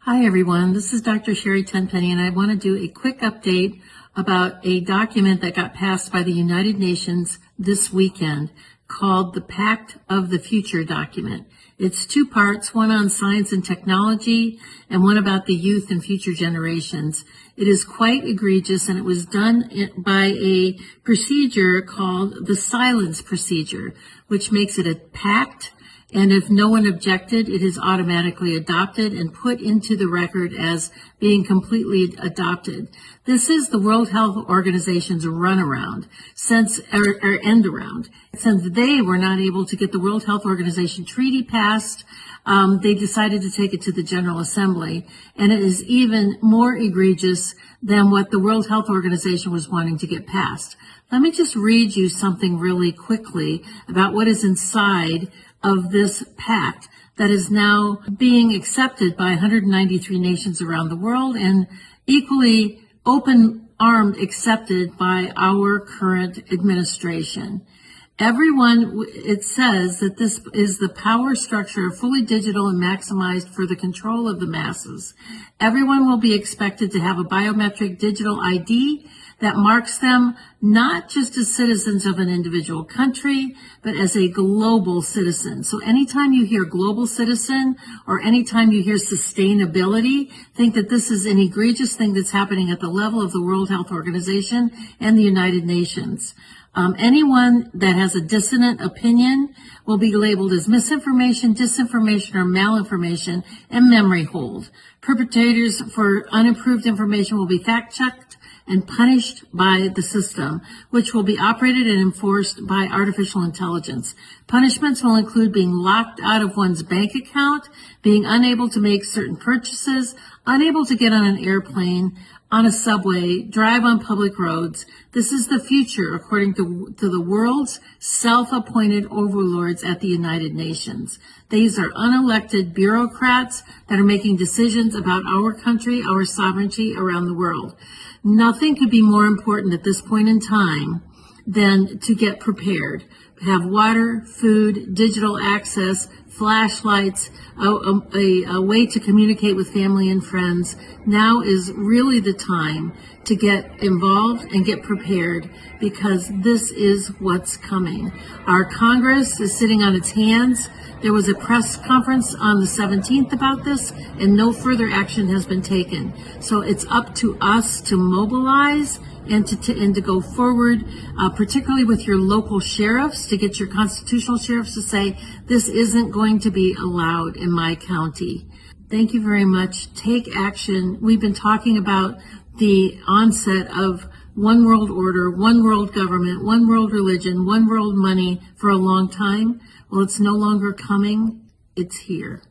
Hi, everyone. This is Dr. Sherry Tenpenny, and I want to do a quick update about a document that got passed by the United Nations this weekend called the Pact of the Future document. It's two parts, one on science and technology and one about the youth and future generations. It is quite egregious, and it was done by a procedure called the silence procedure, which makes it a pact. And if no one objected, it is automatically adopted and put into the record as being completely adopted. This is the World Health Organization's runaround, or end around. Since they were not able to get the World Health Organization treaty passed, they decided to take it to the General Assembly. And it is even more egregious than what the World Health Organization was wanting to get passed. Let me just read you something really quickly about what is inside of this pact that is now being accepted by 193 nations around the world and equally open-armed accepted by our current administration. It says that this is the power structure fully digital and maximized for the control of the masses. Everyone will be expected to have a biometric digital ID that marks them not just as citizens of an individual country, but as a global citizen. So anytime you hear global citizen or anytime you hear sustainability, think that this is an egregious thing that's happening at the level of the World Health Organization and the United Nations. Anyone that has a dissonant opinion will be labeled as misinformation, disinformation, or malinformation and memory hold. Perpetrators for unimproved information will be fact-checked and punished by the system, which will be operated and enforced by artificial intelligence. Punishments will include being locked out of one's bank account, being unable to make certain purchases, unable to get on an airplane, on a subway, drive on public roads. This is the future, according to the world's self-appointed overlords at the United Nations. These are unelected bureaucrats that are making decisions about our country, our sovereignty around the world. Nothing could be more important at this point in time than to get prepared. Have water, food, digital access, flashlights, a way to communicate with family and friends. Now is really the time to get involved and get prepared, because this is what's coming. Our Congress is sitting on its hands. There was a press conference on the 17th about this, and no further action has been taken. So it's up to us to mobilize and to go forward, particularly with your local sheriffs, to get your constitutional sheriffs to say, this isn't going to be allowed in my county. Thank you very much. Take action. We've been talking about the onset of one world order, one world government, one world religion, one world money for a long time. Well, it's no longer coming. It's here.